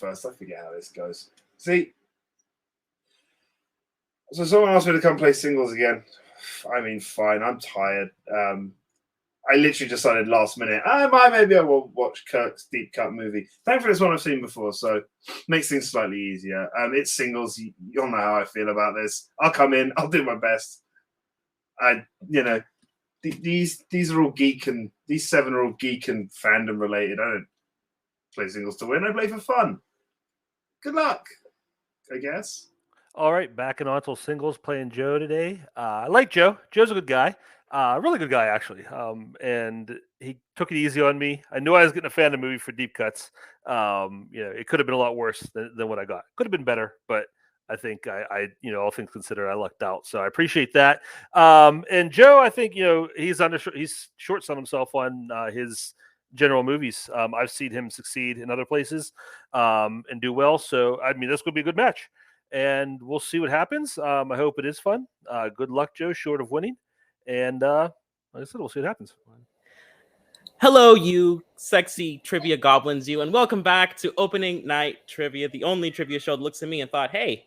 first. I forget how this goes. See, so someone asked me to come play singles again. I mean, fine. I'm tired. I literally decided last minute, maybe I will watch Kirk's deep cut movie. Thankfully, it's one I've seen before, so makes things slightly easier. It's singles. You'll know how I feel about this. I'll come in. I'll do my best. These are all geek and these 7 are all geek and fandom related. I don't play singles to win. I play for fun. Good luck, I guess. All right, back in Untitled Singles, playing Joe today. I like Joe. Joe's a good guy. Really good guy, actually. And he took it easy on me. I knew I was getting a fandom movie for deep cuts. It could have been a lot worse than what I got. Could have been better, but I think I all things considered, I lucked out. So I appreciate that. And Joe, I think, he's short-selling himself on his general movies. I've seen him succeed in other places and do well. So, I mean, this could be a good match. And we'll see what happens. I hope it is fun. Good luck, Joe, short of winning. And like I said, we'll see what happens. Hello, you sexy trivia goblins, you, and welcome back to Opening Night Trivia, the only trivia show that looks at me and thought, hey,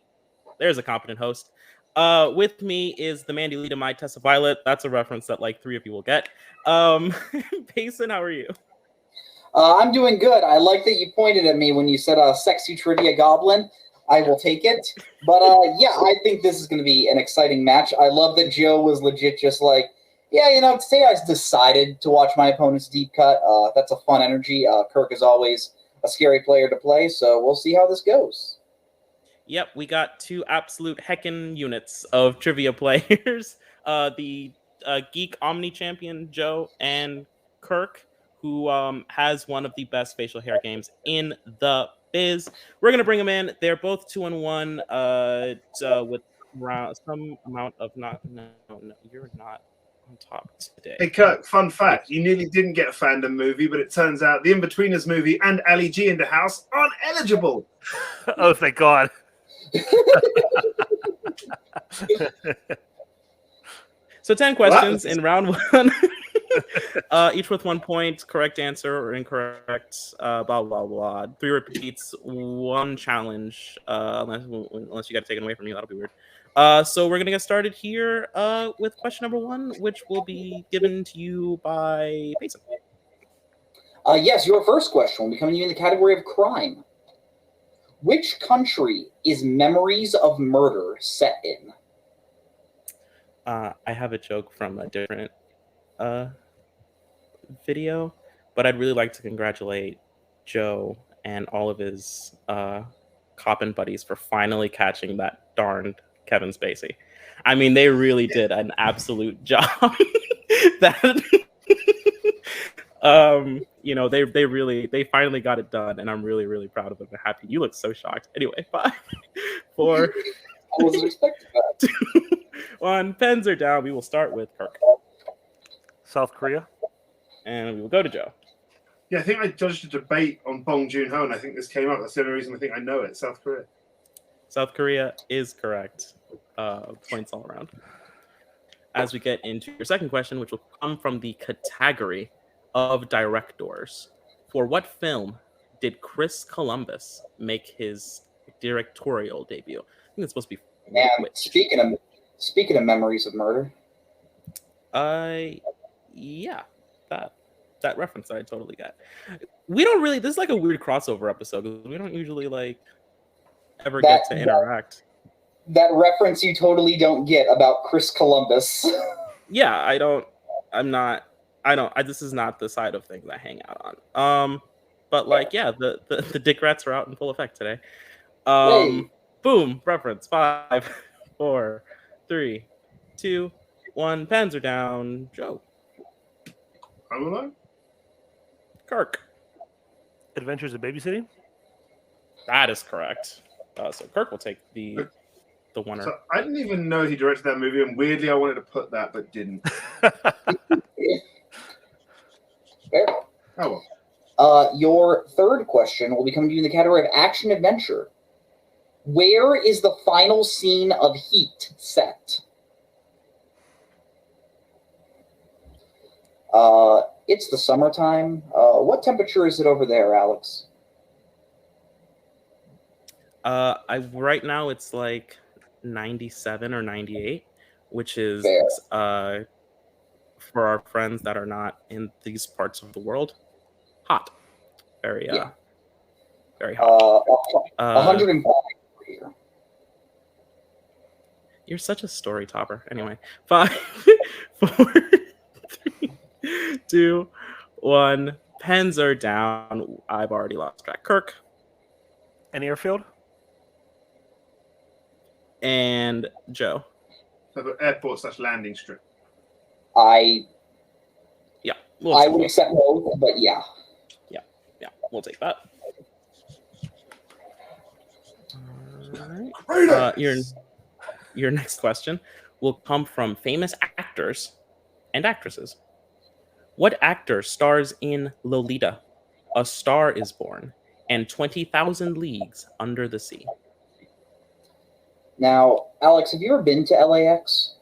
there's a competent host. With me is the Mandy Lita, my Tessa Violet. That's a reference that like 3 of you will get. Payson, how are you? I'm doing good. I like that you pointed at me when you said sexy trivia goblin. I will take it. But yeah, I think this is going to be an exciting match. I love that Joe was legit just like, yeah, today I decided to watch my opponent's deep cut. That's a fun energy. Kirk is always a scary player to play, so we'll see how this goes. Yep, we got 2 absolute heckin' units of trivia players. The Geek Omni Champion, Joe, and Kirk, who has one of the best facial hair games in the biz. We're gonna bring them in. They're both 2-1 with some amount of no, you're not on top today. Hey Kirk, fun fact, you nearly didn't get a fandom movie, but it turns out the In-Betweeners movie and Ali G in the house aren't eligible. Oh, thank God. So 10 questions in round 1. Each with 1 point, correct answer or incorrect, blah, blah, blah. 3 repeats, 1 challenge, unless you got it taken away from you. That'll be weird. So we're going to get started here with question number 1, which will be given to you by Payson. Yes, your first question will be coming to you in the category of crime. Which country is Memories of Murder set in? I have a joke from a different video, but I'd really like to congratulate Joe and all of his coppin' buddies for finally catching that darned Kevin Spacey. I mean, they really did an absolute job. They finally got it done, and I'm really, really proud of them and happy. You look so shocked. Anyway, 5, 4, I wasn't expecting that. 2, 1. Pens are down. We will start with Kirk. South Korea. And we will go to Joe. Yeah, I think I judged a debate on Bong Joon-ho, and I think this came up. That's the only reason I think I know it. South Korea. South Korea is correct. Points all around. As we get into your second question, which will come from the category of directors. For what film did Chris Columbus make his directorial debut? I think it's supposed to be. And speaking of Memories of Murder. Yeah, that reference I totally got. We don't really. This is like a weird crossover episode because we don't usually ever get to interact. That reference you totally don't get about Chris Columbus. Yeah, this is not the side of things I hang out on. But the dick rats are out in full effect today. Boom, reference. 5, 4, 3, 2, 1. Pens are down. Joe. I don't know. Kirk. Adventures of Babysitting. That is correct. So Kirk will take the winner. So I didn't even know he directed that movie, and weirdly I wanted to put that, but didn't. Fair. Oh well. Your third question will be coming to you in the category of action adventure. Where is the final scene of Heat set? It's the summertime. What temperature is it over there, Alex? Right now it's like 97 or 98, which is Fair. for our friends that are not in these parts of the world, hot. Very very hot. 105 here. You're such a story topper. Anyway, 5, 4, 3, 2, 1. Pens are down. I've already lost track. Kirk An airfield? and Joe. Airport/landing strip. Yeah, I would accept both, but yeah. Yeah, we'll take that. All right. Your next question will come from famous actors and actresses. What actor stars in Lolita, A Star Is Born, and 20,000 Leagues Under the Sea? Now, Alex, have you ever been to LAX?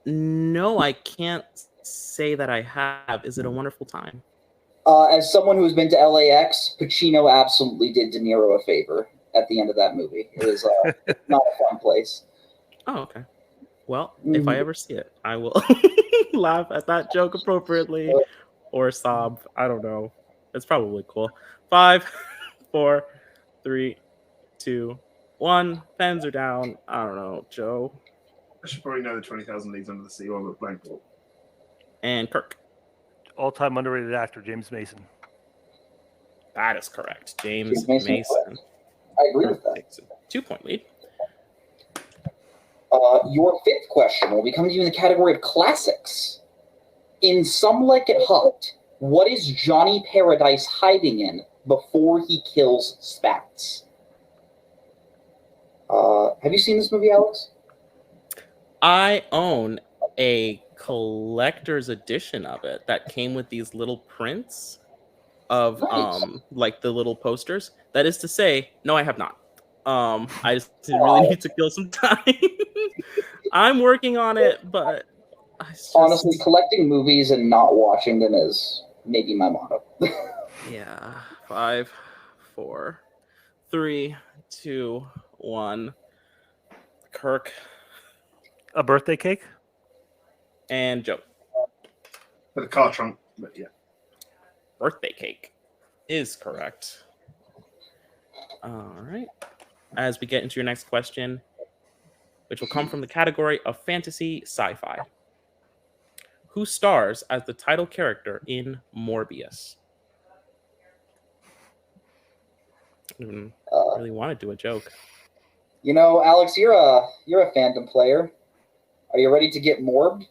No, I can't say that I have. Is it a wonderful time? As someone who's been to LAX, Pacino absolutely did De Niro a favor at the end of that movie. It was not a fun place. Oh, okay. Well, if I ever see it, I will laugh at that joke appropriately or sob. I don't know. It's probably cool. 5, 4, 3, 2, 1. Pens are down. I don't know. Joe I should probably know the 20,000 Leagues Under the Sea or the blank ball. and Kirk. All-time underrated actor, James Mason. That is correct. James Mason. Mason. I agree with that. Takes a 2-point lead. Your fifth question will be coming to you in the category of classics. In Some Like It Hot, what is Johnny Paradise hiding in before he kills Spats? Have you seen this movie, Alex? I own a collector's edition of it that came with these little prints of Nice. like the little posters. That is to say, no, I have not. I just really need to kill some time. I'm working on it, but honestly, collecting movies and not watching them is maybe my motto. Yeah. 5, 4, 3, 2, 1. Kirk A birthday cake? and Joe. For the car trunk, but yeah. Birthday cake is correct. All right. As we get into your next question, which will come from the category of fantasy sci-fi. Who stars as the title character in Morbius? I didn't really want to do a joke. You know, Alex, you're a Phantom player. Are you ready to get morbed?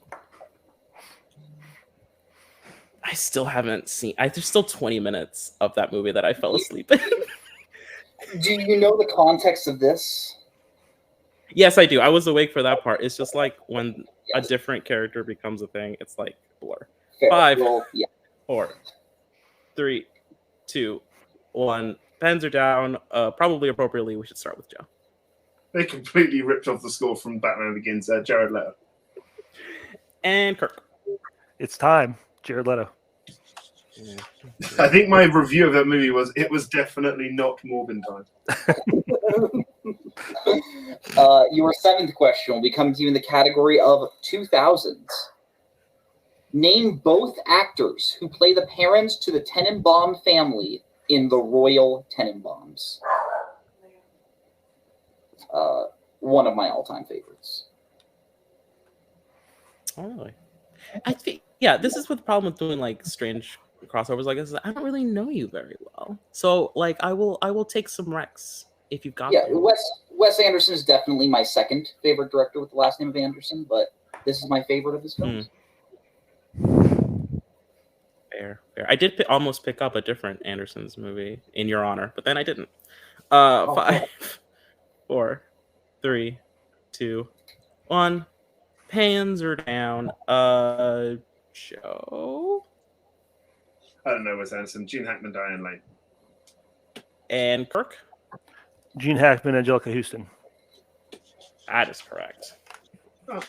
I still haven't seen. There's still 20 minutes of that movie that I fell asleep in. Do you know the context of this? Yes, I do. I was awake for that part. It's just like when a different character becomes a thing, it's like blur. Fair. 5, Well, yeah. 4, 3, 2, 1. Pens are down. Probably appropriately, we should start with Joe. They completely ripped off the score from Batman Begins, Jared Leto. And Kirk. It's time. Jared Leto. I think my review of that movie was, it was definitely not Morbin time. Your seventh question will be coming to you in the category of 2000s. Name both actors who play the parents to the Tenenbaum family in the Royal Tenenbaums. One of my all-time favorites. Oh, really? I think, yeah, this is what the problem with doing like strange crossovers like this is. I don't really know you very well, so like I will take some recs if you've got. Yeah, them. Wes Anderson is definitely my second favorite director with the last name of Anderson, but this is my favorite of his films. Fair. I did almost pick up a different Anderson's movie in your honor, but then I didn't. 5, 4, 3, 2, 1. Pans are down. Joe I don't know Wes Anderson. Gene Hackman, Diane Lane. and Kirk. Gene Hackman, Angelica Houston. That is correct. Oh.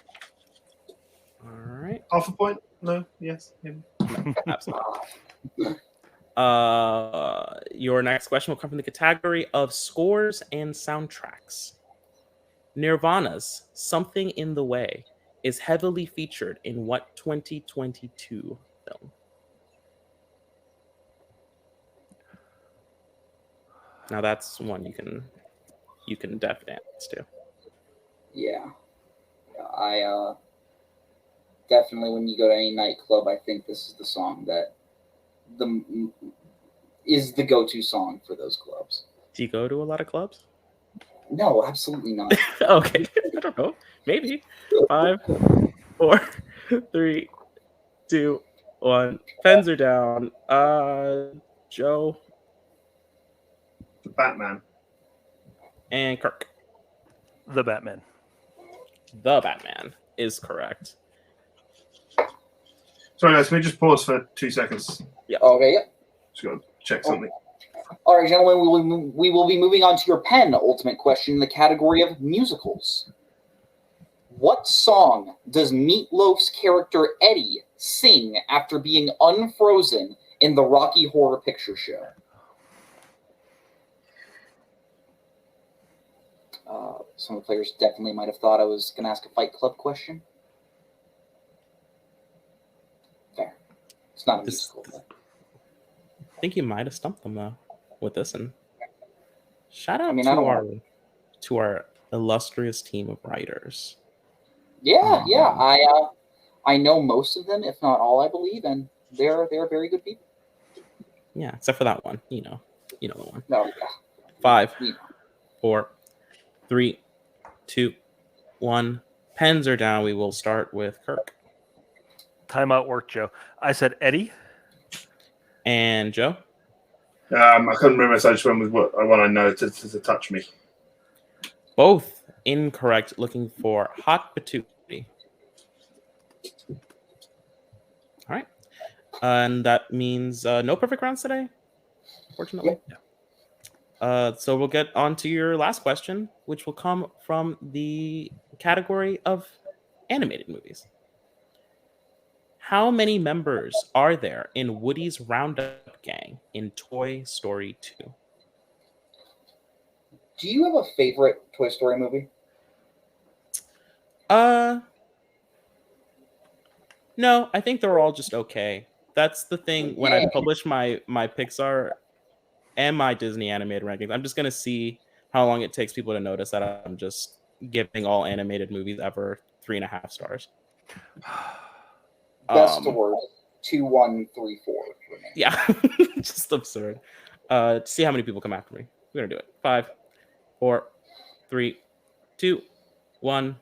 All right. Half a point? No? Yes? Maybe. Absolutely. Your next question will come from the category of scores and soundtracks. Nirvana's Something in the Way is heavily featured in what 2022 film? Now that's one you can def dance to. Yeah. I definitely, when you go to any nightclub, I think this is the song that is the go-to song for those clubs. Do you go to a lot of clubs? No, absolutely not. Okay, I don't know. Maybe. 5, 4, 3, 2, 1. Pens are down. Joe The Batman. and Kirk. The Batman. The Batman is correct. Sorry, guys, can we just pause for 2 seconds? Okay, yeah. Just got to check something. All right, gentlemen, we will be moving on to your penultimate question in the category of musicals. What song does Meatloaf's character Eddie sing after being unfrozen in the Rocky Horror Picture Show? Some of the players definitely might have thought I was going to ask a Fight Club question. Fair. It's not a musical. But... I think you might have stumped them though with this one. Shout out to our illustrious team of writers. Yeah. I know most of them, if not all, I believe, and they're very good people. Yeah, except for that one. You know the one. No, yeah. 5, Yeah. 4, 3, 2, 1. Pens are down. We will start with Kirk. Timeout work, Joe. I said Eddie. And Joe? I couldn't remember, so I just went with one I know to touch me. Both incorrect. Looking for Hot Patootie. All right. And that means no perfect rounds today, fortunately. Yeah. So we'll get on to your last question, which will come from the category of animated movies. How many members are there in Woody's Roundup Gang in Toy Story 2? Do you have a favorite Toy Story movie? No, I think they're all just okay. That's the thing. When I publish my Pixar and my Disney animated rankings, I'm just gonna see how long it takes people to notice that I'm just giving all animated movies ever 3.5 stars. Best to worst, 2, 1, 3, 4. Yeah, just absurd. See how many people come after me. We're gonna do it. 5, 4, 3, 2, 1.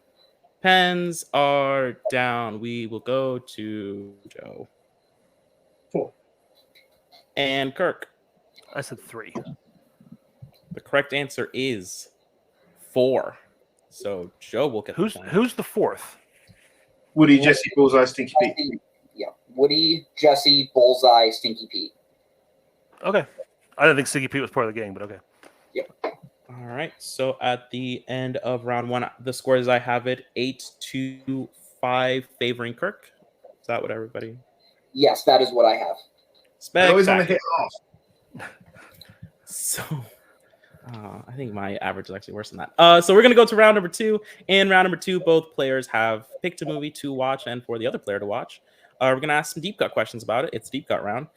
Pens are down. We will go to Joe. 4. And Kirk. I said 3. The correct answer is 4. So Joe will get Who's the fourth? Woody, Jesse, Bullseye, Stinky Pete. Yeah, Woody, Jesse, Bullseye, Stinky Pete. Okay. I didn't think Stinky Pete was part of the gang, but okay. Yep. All right. So at the end of round 1, the scores I have it 8-5 favoring Kirk. Is that what everybody? Yes, that is what I have. I always want to hit off. So I think my average is actually worse than that. So we're going to go to round number 2. In round number 2, both players have picked a movie to watch and for the other player to watch. We're going to ask some deep cut questions about it. It's a deep cut round.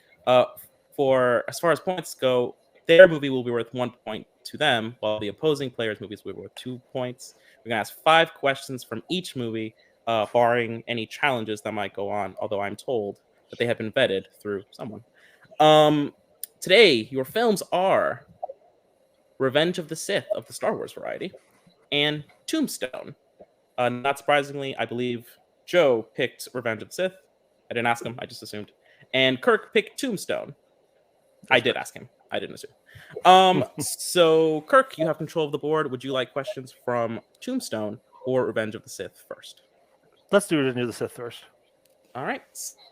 For as far as points go, their movie will be worth 1 point to them, while the opposing player's movies will be worth 2 points. We're going to ask 5 questions from each movie, barring any challenges that might go on, although I'm told that they have been vetted through someone. Today, your films are Revenge of the Sith of the Star Wars variety and Tombstone. Not surprisingly, I believe Joe picked Revenge of the Sith. I didn't ask him. I just assumed. And Kirk picked Tombstone. I did ask him. I didn't assume. So, Kirk, you have control of the board. Would you like questions from Tombstone or Revenge of the Sith first? Let's do Revenge of the Sith first. All right.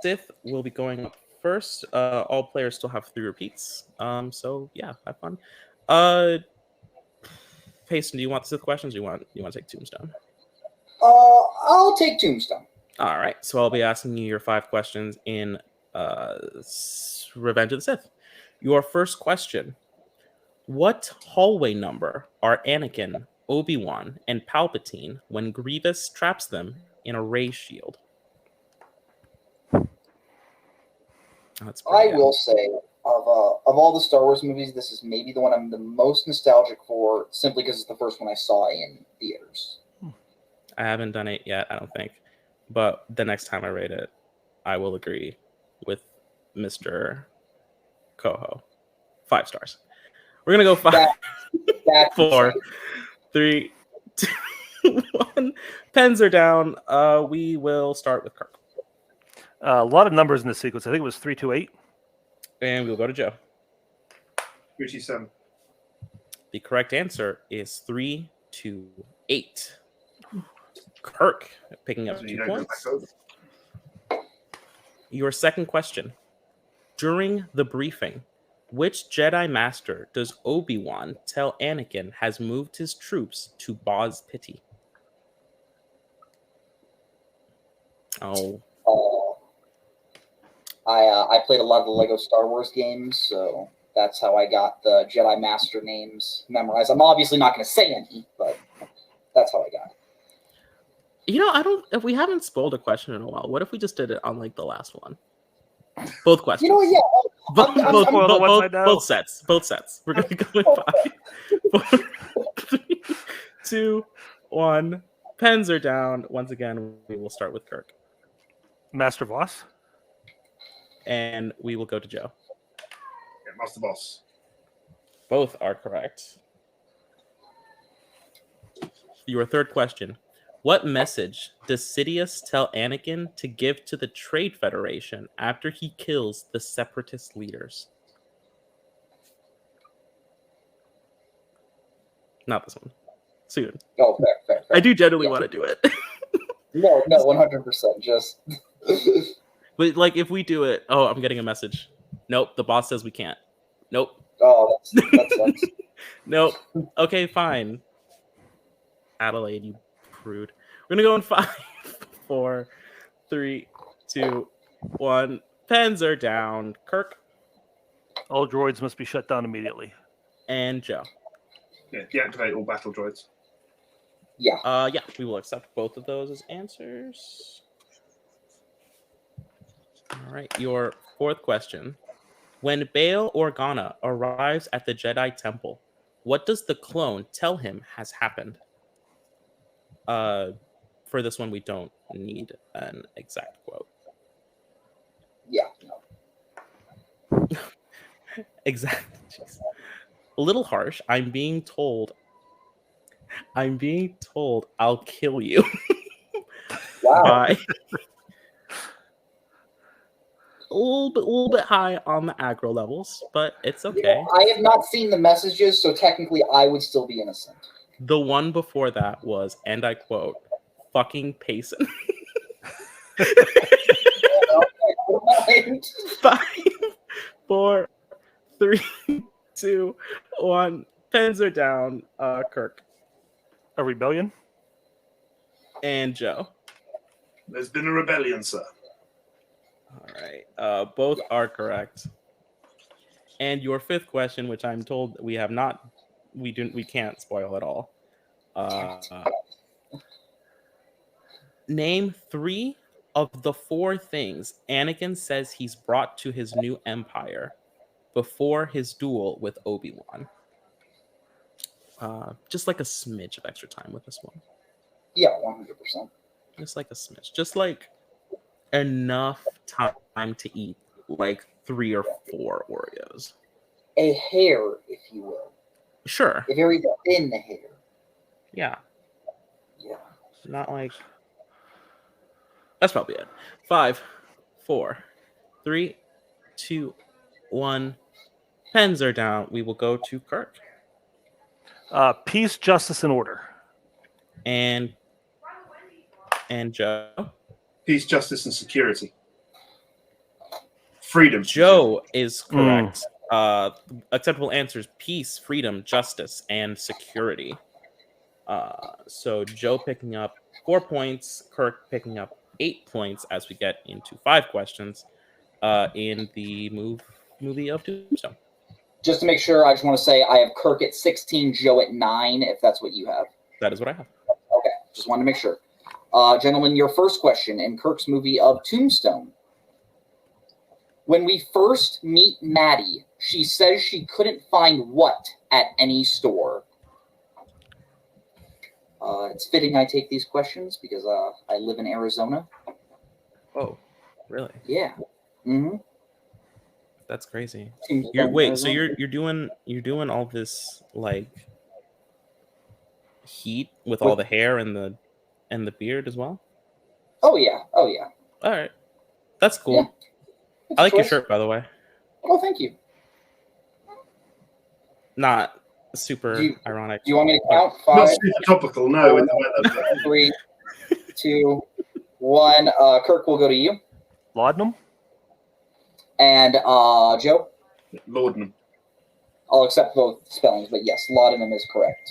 Sith will be going up first. All players still have 3 repeats. So, yeah, have fun. Payson, do you want the Sith questions or you want to take Tombstone? I'll take Tombstone. All right. So I'll be asking you your 5 questions in Revenge of the Sith. Your first question. What hallway number are Anakin, Obi Wan, and Palpatine when Grievous traps them in a ray shield? That's I pretty will say, of all the Star Wars movies, this is maybe the one I'm the most nostalgic for, simply because it's the first one I saw in theaters. I haven't done it yet, I don't think. But the next time I rate it, I will agree with Mr. Coho. 5 stars. We're going to go 5, That's 4, insane. 3, 2, 1. Pens are down. We will start with Kirk. A lot of numbers in this sequence. I think it was 328. And we'll go to Joe. 327. The correct answer is 328. Kirk picking up So 2 you don't go points. back over. Your second question. During the briefing, which Jedi Master does Obi Wan tell Anakin has moved his troops to Boz Pity? Oh, I played a lot of the Lego Star Wars games, so that's how I got the Jedi Master names memorized. I'm obviously not going to say any, but that's how I got it. if we haven't spoiled a question in a while, what if we just did it on like the last one? Both questions. You know what? Yeah. Both sets. We're gonna go with 5, 4, 3, 2, 1. Pens are down. Once again, we will start with Kirk. Master Voss. And we will go to Joe. Yeah, Master Boss. Both are correct. Your third question. What message does Sidious tell Anakin to give to the Trade Federation after he kills the Separatist leaders? Not this one. Soon. Oh, fair. I do genuinely want to do it. No, 100%. Just. But like if we do it, I'm getting a message. Nope, the boss says we can't. Nope. Oh, that sucks. Nope. Okay, fine. Adelaide, you prude. We're gonna go in 5, 4, 3, 2, 1. Pens are down. Kirk All droids must be shut down immediately. and Joe. Yeah, deactivate all battle droids. Yeah. Yeah, we will accept both of those as answers. All right, your fourth question. When Bail Organa arrives at the Jedi Temple, what does the clone tell him has happened? For this one, we don't need an exact quote. Yeah. No. Exactly. Jeez. A little harsh. I'm being told I'll kill you. Wow. By a little bit high on the aggro levels, but it's okay. I have not seen the messages, so technically I would still be innocent. The one before that was, and I quote, "fucking Payson." 5, 4, 3, 2, 1. Pens are down. Kirk A rebellion. and Joe. There's been a rebellion, sir. All right. Both are correct. And your fifth question, which I'm told we can't spoil at all. Name 3 of the 4 things Anakin says he's brought to his new empire before his duel with Obi Wan. Just like a smidge of extra time with this one. Yeah, 100%. Just like a smidge. Just like enough time to eat like 3 or 4 Oreos. A hair, if you will. Sure. A very thin hair. Yeah. Yeah. Not like. That's probably it. 5, 4, 3, 2, 1. Pens are down. We will go to Kirk. Peace, justice, and order. And Joe. Peace, justice, and security. Freedom. Joe is correct. Acceptable answers: peace, freedom, justice, and security. So Joe picking up 4 points, Kirk picking up 8 points as we get into 5 questions in the movie of Tombstone. Just to make sure, I just want to say I have Kirk at 16, Joe at 9, if that's what you have. That is what I have. Okay, just wanted to make sure. Gentlemen, your first question in Kirk's movie of Tombstone. When we first meet Maddie, she says she couldn't find what at any store? It's fitting I take these questions because I live in Arizona. Oh, really? Yeah. Mm-hmm. That's crazy. Tombstone, Wait, Arizona. so you're doing all this like heat with all the hair and the beard as well? Oh yeah. All right, that's cool. Yeah. It's I a like your choice. shirt, by the way. Oh, thank you. Not super Do you- ironic. Do you want me to count? Not 5, super topical, no, with the weather. 3, 2, 1. Kirk will go to you. Laudanum? And Joe, Laudanum. I'll accept both spellings, but yes, laudanum is correct.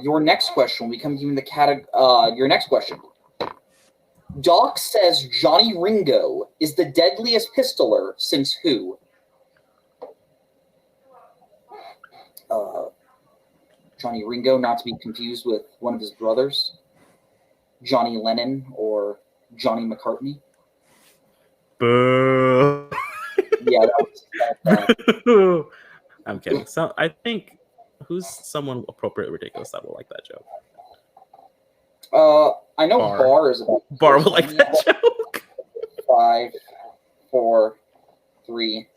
Your next question, we come to you in the category. Your next question. Doc says Johnny Ringo is the deadliest pistoler since who? Johnny Ringo, not to be confused with one of his brothers, Johnny Lennon or Johnny McCartney. Boo. Yeah, that was I'm kidding. So I think who's someone appropriately ridiculous that will like that joke? I know Bar. Bar is about Bar will like that joke. 5, 4, 3,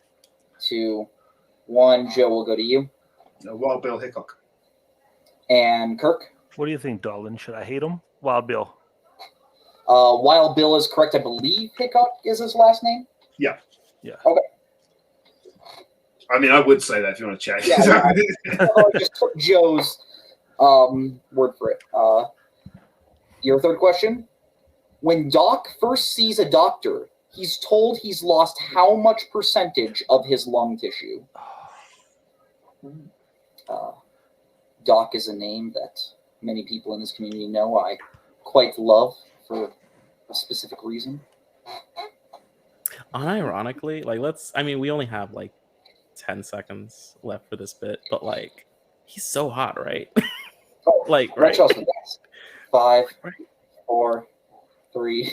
2, 1. Joe will go to you. Wild Bill Hickok. And Kirk? What do you think, darling? Should I hate him? Wild Bill. Wild Bill is correct. I believe Hickok is his last name. Yeah. Okay. I mean, I would say that if you want to check. Yeah, I just took Joe's word for it. Your third question. When Doc first sees a doctor, he's told he's lost how much percentage of his lung tissue? Doc is a name that many people in this community know I quite love for a specific reason. Unironically, we only have like 10 seconds left for this bit, but like he's so hot, right? Oh, like, right. right. 5, Right. 4, 3,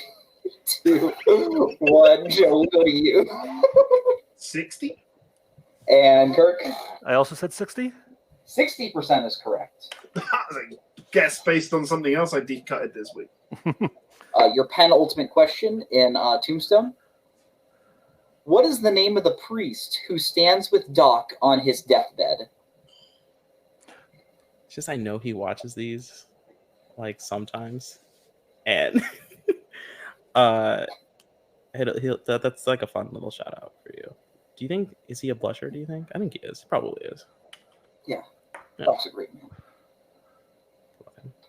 2, 1. Joe, we'll go to you. 60? And Kirk? I also said 60? 60% is correct. I guess based on something else I decutted this week. Your penultimate question in Tombstone. What is the name of the priest who stands with Doc on his deathbed? It's just I know he watches these like sometimes, and that's like a fun little shout out for you. Do you think is he a blusher? Do you think? I think he is. He probably is. Yeah. Yeah. Doc's a great man.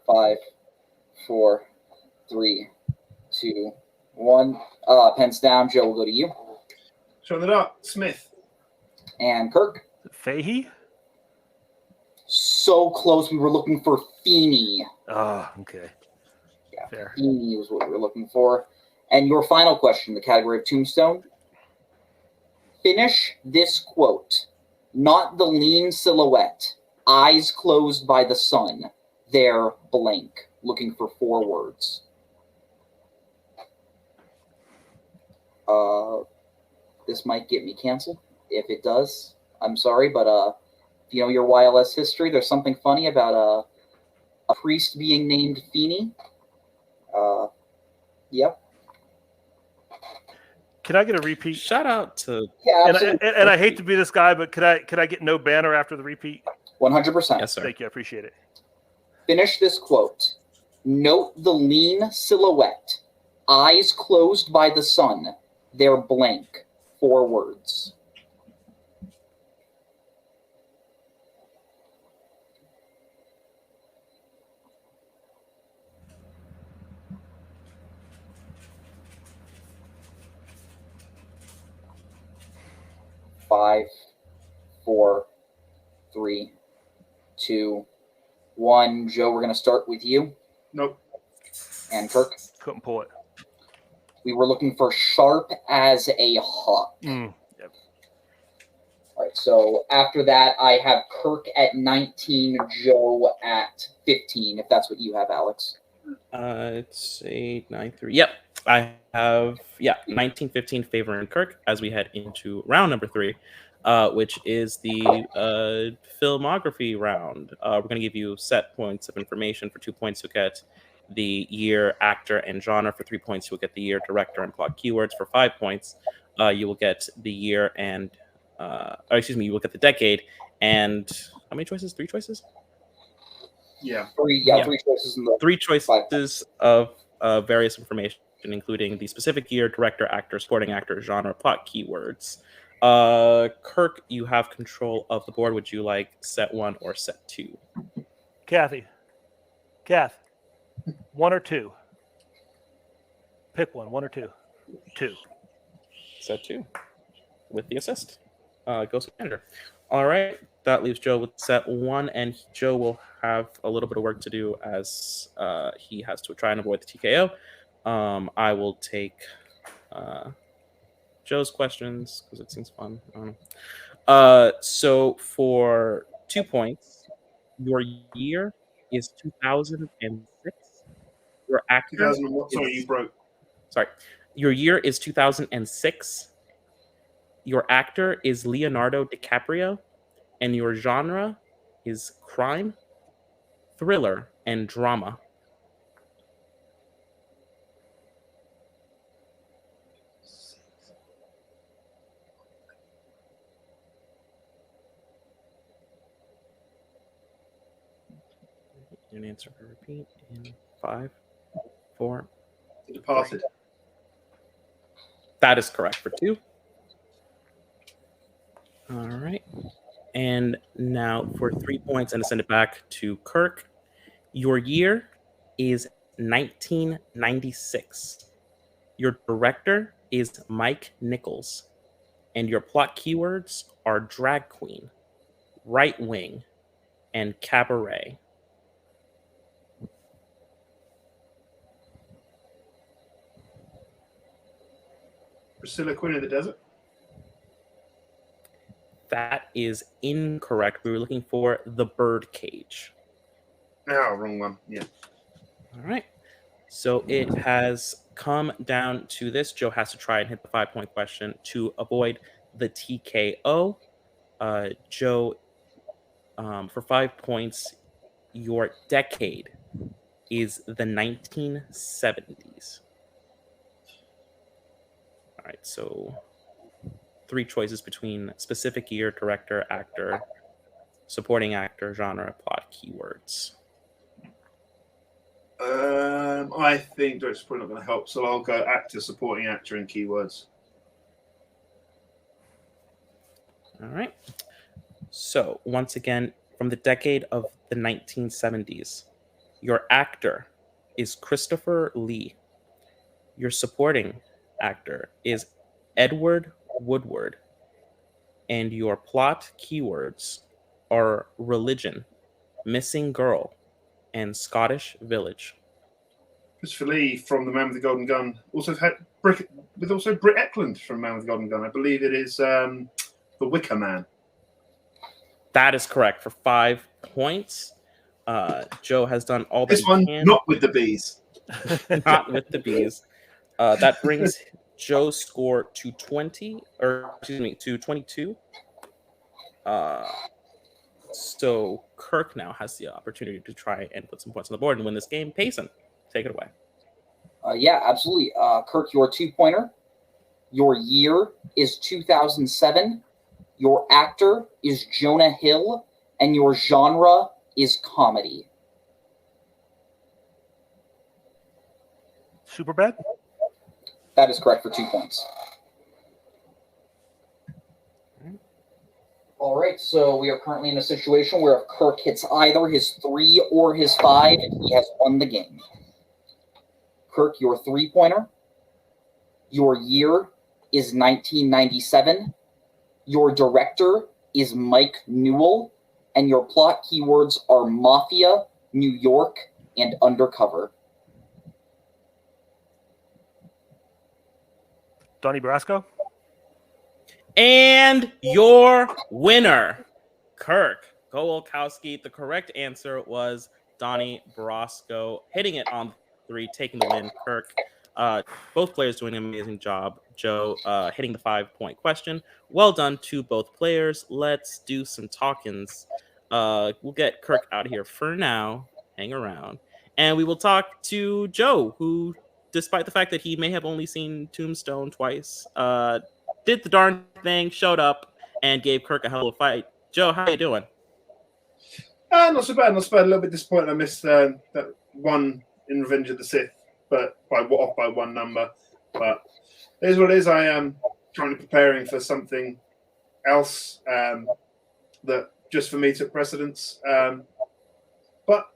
5, 4, 3, 2, 1. Pens down. Joe will go to you. Show the dot. Smith. And Kirk? Fahey? So close. We were looking for Feeney. Oh, okay. Yeah, Fair. Feeney was what we were looking for. And your final question, the category of Tombstone. Finish this quote. Not the lean silhouette. Eyes closed by the sun. They're blank. Looking for 4 words. This might get me canceled. If it does, I'm sorry, but if you know your YLS history, there's something funny about a priest being named Feeney. Yep. Can I get a repeat? Shout out to Yeah, And absolutely. and I hate to be this guy, but could I get no banner after the repeat? 100%. yes, sir. Thank you. I appreciate it. Finish this quote. Note the lean silhouette. Eyes closed by the sun. They're blank. 4 words. Five, 4, 3, 2, 1. Joe, we're going to start with you. Nope. And Kirk. Couldn't pull it. We were looking for sharp as a hawk. Yep. All right, so after that, I have Kirk at 19, Joe at 15, if that's what you have, Alex. It's 8, 9, 3. Yep. I have 1915 favoring Kirk as we head into round number 3, which is the filmography round. We're going to give you set points of information. For 2 points, you'll get the year, actor, and genre. For 3 points, you'll get the year, director, and plot keywords. For 5 points, you will get the year and you will get the decade. And how many choices? 3 choices? Yeah. Three choices in the 3 choices of various information, including the specific year, director, actor, supporting actor, genre, plot keywords. Kirk, you have control of the board. Would you like set 1 or set 2? Kath, 1 or 2? Pick one or 2? 2. Set 2 with the assist. Goes Commander. All right, that leaves Joe with set 1, and Joe will have a little bit of work to do as he has to try and avoid the TKO. I will take Joe's questions because it seems fun. I don't know. So for 2 points, your year is 2006. Your actor 2000 and what? Sorry, is- you broke. Sorry. Your year is 2006. Your actor is Leonardo DiCaprio, and your genre is crime, thriller, and drama. An answer for repeat in 5, 4. The Departed. That is correct for 2. All right. And now for 3 points, and to send it back to Kirk, your year is 1996. Your director is Mike Nichols, and your plot keywords are drag queen, right wing, and cabaret. Priscilla, Queen of the Desert. That is incorrect. We were looking for The Birdcage. Oh, wrong one. Yeah. All right. So it has come down to this. Joe has to try and hit the 5-point question to avoid the TKO. Joe, for 5 points, your decade is the 1970s. All right. So 3 choices between specific year, director, actor, supporting actor, genre, plot keywords. I think director's probably not going to help, so I'll go actor, supporting actor, and keywords. All right. So once again, from the decade of the 1970s, your actor is Christopher Lee. Your supporting actor is Edward Woodward. And your plot keywords are religion, missing girl, and Scottish village. Christopher Lee from The Man with the Golden Gun. Also had Britt Eklund from Man with the Golden Gun. I believe it is The Wicker Man. That is correct for 5 points. Joe has done all that This one, not with the bees. Not with the bees. That brings Joe's score to 22. So Kirk now has the opportunity to try and put some points on the board and win this game. Payson, take it away. Yeah, absolutely. Kirk, your 2-pointer. Your year is 2007. Your actor is Jonah Hill, and your genre is comedy. Superbad? That is correct for 2 points. All right, so we are currently in a situation where if Kirk hits either his 3 or his 5, he has won the game. Kirk, your 3-pointer. Your year is 1997. Your director is Mike Newell, and your plot keywords are Mafia, New York, and Undercover. Donnie Brasco? And your winner, Kirk Kowalkowski. The correct answer was Donnie Brasco, hitting it on 3, taking the win. Kirk, both players doing an amazing job. Joe hitting the 5-point question. Well done to both players. Let's do some talkings. We'll get Kirk out of here for now. Hang around. And we will talk to Joe, who, despite the fact that he may have only seen Tombstone twice, did the darn thing, showed up, and gave Kirk a hell of a fight. Joe, how you doing? Not so bad, not so bad. A little bit disappointed I missed that one in Revenge of the Sith, but off by one number. But it is what it is. I am currently preparing for something else that just for me took precedence. But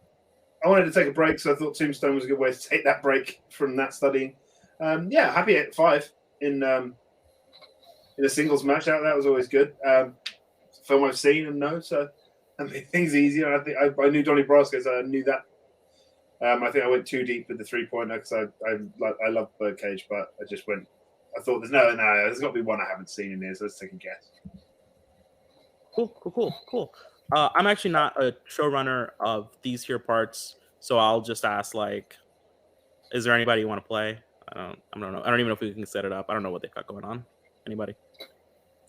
I wanted to take a break, so I thought Tombstone was a good way to take that break from that studying. Happy at 5 in a singles match. That was always good. Film I've seen and know, so I made things easier. I think I knew Donnie Brasco, so I knew that. I think I went too deep with the 3-pointer because I love Birdcage, but I just went. I thought there's got to be one I haven't seen in here, so let's take a guess. Cool. I'm actually not a showrunner of these here parts, so I'll just ask, like, is there anybody you want to play? I don't know. I don't even know if we can set it up. I don't know what they've got going on. Anybody?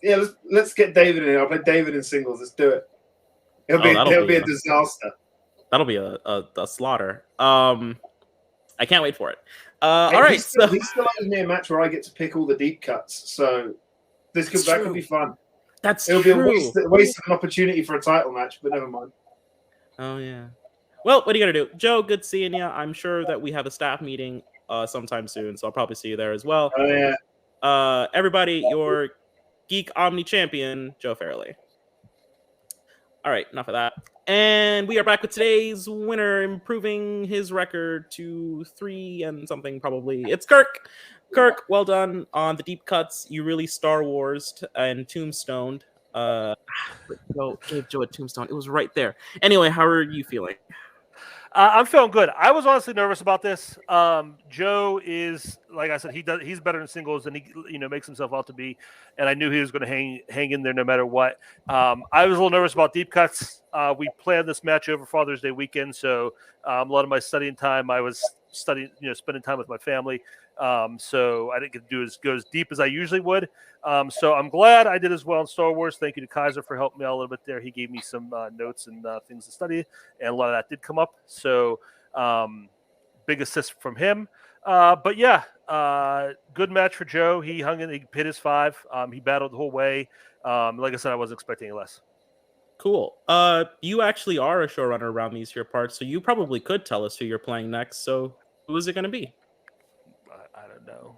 Yeah, let's get David in here. I'll play David in singles. Let's do it. It'll be a disaster. That'll be a slaughter. I can't wait for it. All right. He still owes me a match where I get to pick all the deep cuts. So that could be fun. It'll be a waste of an opportunity for a title match, but never mind. Oh yeah. Well, what are you gonna do, Joe? Good seeing you. I'm sure that we have a staff meeting sometime soon, so I'll probably see you there as well. Oh yeah. Everybody, your Geek Omni Champion, Joe Farrelly. All right, enough of that. And we are back with today's winner, improving his record to 3 and something probably. It's Kirk. Kirk, well done on the deep cuts. You really Star Wars'd and Tombstoned. Gave Joe a Tombstone. It was right there. Anyway, how are you feeling? I'm feeling good. I was honestly nervous about this. Joe is, like I said, he's better in singles than he makes himself out to be, and I knew he was going to hang in there no matter what. I was a little nervous about deep cuts. We planned this match over Father's Day weekend, so a lot of my studying time I was studying, spending time with my family. So I didn't get to go as deep as I usually would. So I'm glad I did as well in Star Wars. Thank you to Kaiser for helping me out a little bit there. He gave me some notes and things to study, and a lot of that did come up. So big assist from him. But yeah, good match for Joe. He hung in, he hit his 5. He battled the whole way. Like I said, I wasn't expecting less. Cool. You actually are a showrunner around these here parts, so you probably could tell us who you're playing next. So who is it going to be? I don't know.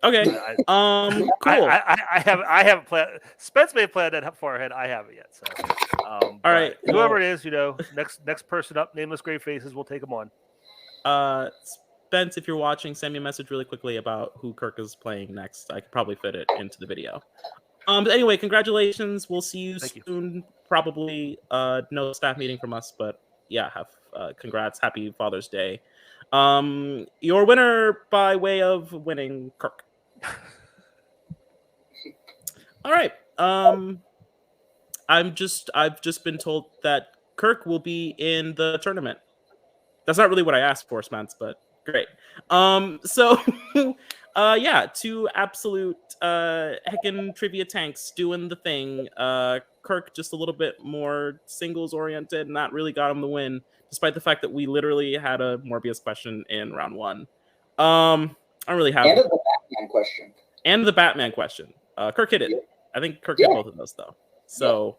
Okay. Cool. I haven't planned. Spence may have planned that far ahead. I haven't yet. So, all right. Whoever it is, next person up, nameless great faces, we'll take them on. Spence, if you're watching, send me a message really quickly about who Kirk is playing next. I could probably fit it into the video. But anyway, congratulations. We'll see you soon. Probably no staff meeting from us, but yeah, congrats. Happy Father's Day. Your winner by way of winning, Kirk. All right. I've just been told that Kirk will be in the tournament. That's not really what I asked for, Spence, but great. Yeah, 2 absolute heckin' trivia tanks doing the thing. Kirk just a little bit more singles oriented, not really got him the win, despite the fact that we literally had a Morbius question in round 1. I don't really have and the Batman question. And the Batman question. Kirk hit it. Yeah. I think Kirk hit both of those though. So,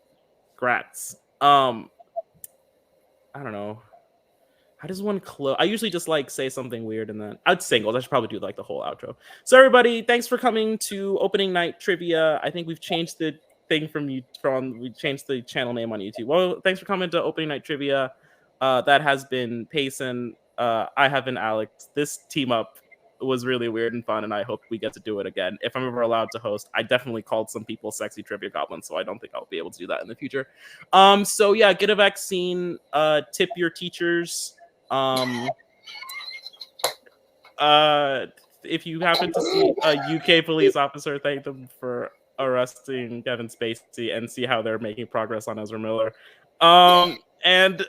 grats. I don't know. How does one close? I usually just say something weird and then I'd singles. I should probably do the whole outro. So everybody, thanks for coming to opening night trivia. I think we've changed the thing we changed the channel name on YouTube. Well, thanks for coming to opening night trivia. That has been Payson. I have been Alex. This team up was really weird and fun, and I hope we get to do it again. If I'm ever allowed to host, I definitely called some people sexy trivia goblins, so I don't think I'll be able to do that in the future. So yeah, get a vaccine, tip your teachers. If you happen to see a UK police officer, thank them for arresting Kevin Spacey and see how they're making progress on Ezra Miller. And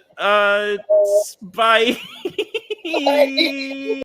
bye. Bye.